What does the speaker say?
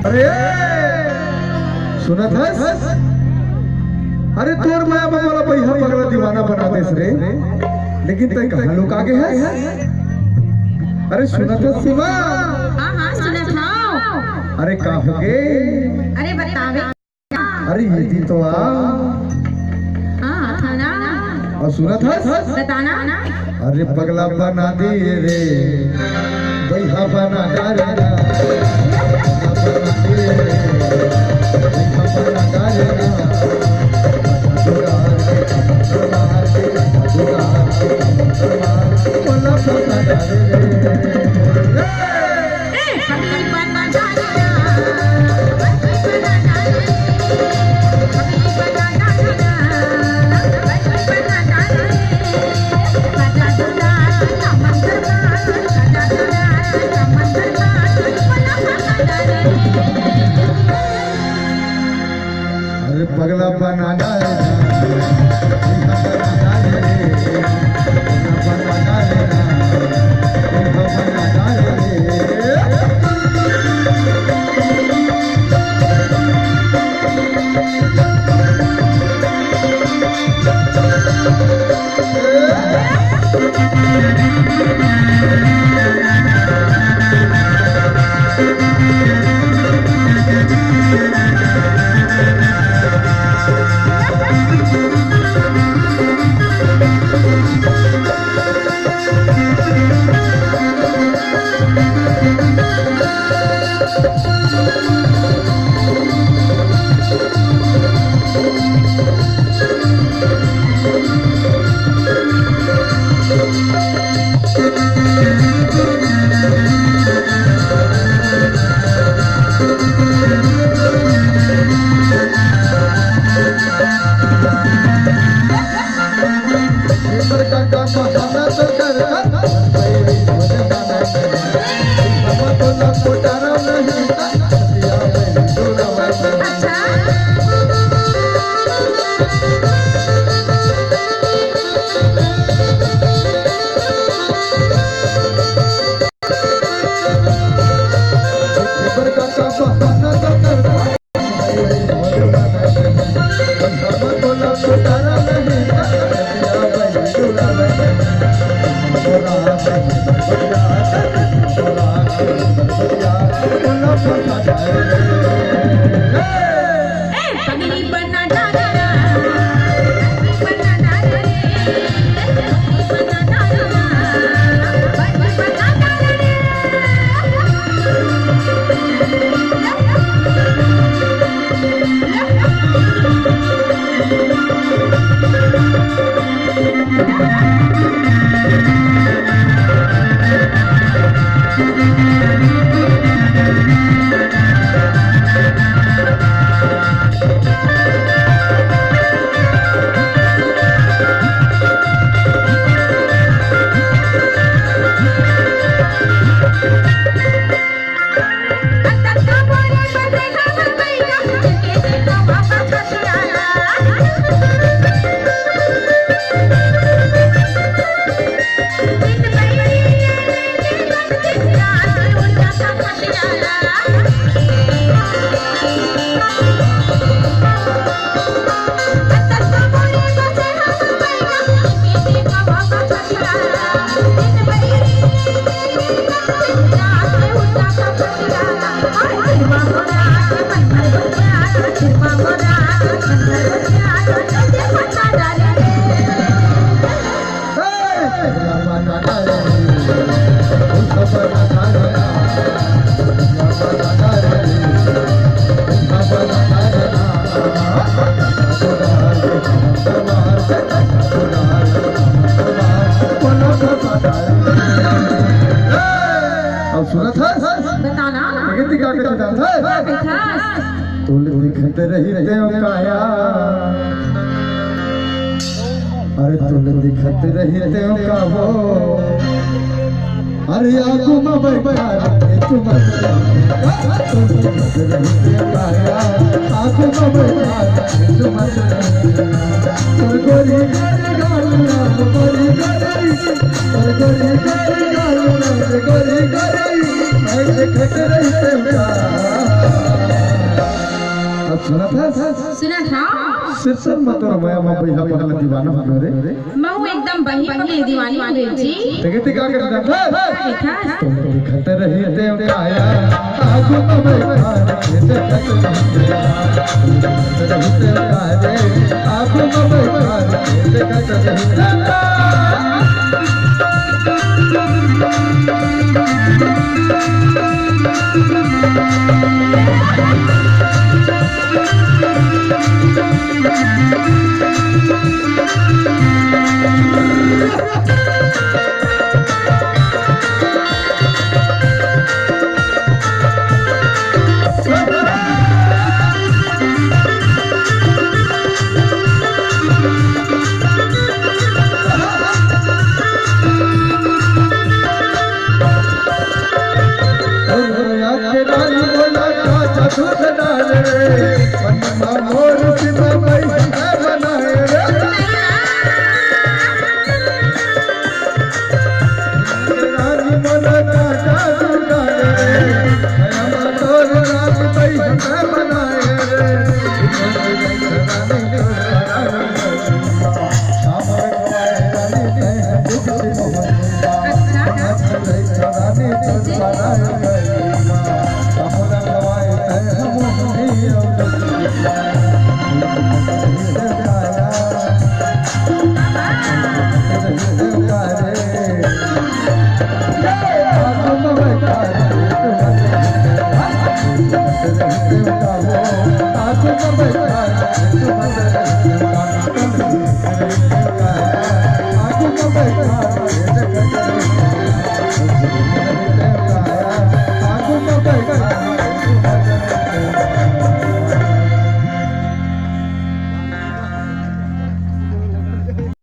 अरे सुनत है? अरे तोर माया वाला पैसा पगला दीवाना बना देस रे, लेकिन तय कहां लोग आगे है? अरे सुनत है शिवा? हाँ हाँ सुनत हूँ। अरे का हो गे? अरे बतावे। अरे ये दी तो आ। हाँ था ना। और सुनत है? बताना। अरे पगला बना दे रे, पैसा बना डाले ना, बना दे रे, पैसा बना डाले ना, दुरार के दुरार के दुरार के दुरार पगला बना डाले रे। अरे पगला बना डाले ना, पैसा बना डाले रे, पैसा बना डाले ना, पैसा बना डाले रे। सुनत है? बताना। तुल दिखत रही देव काया, अरे तुल दिखत रही देव का हो, अरे आगू में बैठा तुम तुल दिखत रही देव काया, आगू में बैठा तुम गोरी गोरी गोरी गोरी सुना था सुना था सिरसन मत रमाया मैं भैया पगला दीवाना हो रे मैं हूँ एकदम बही पगली दीवानी हो गई जी देखते क्या करता था देखा तुम खतर रही ते आया आगो तो मैं खाने ते आगो तो मैं खाने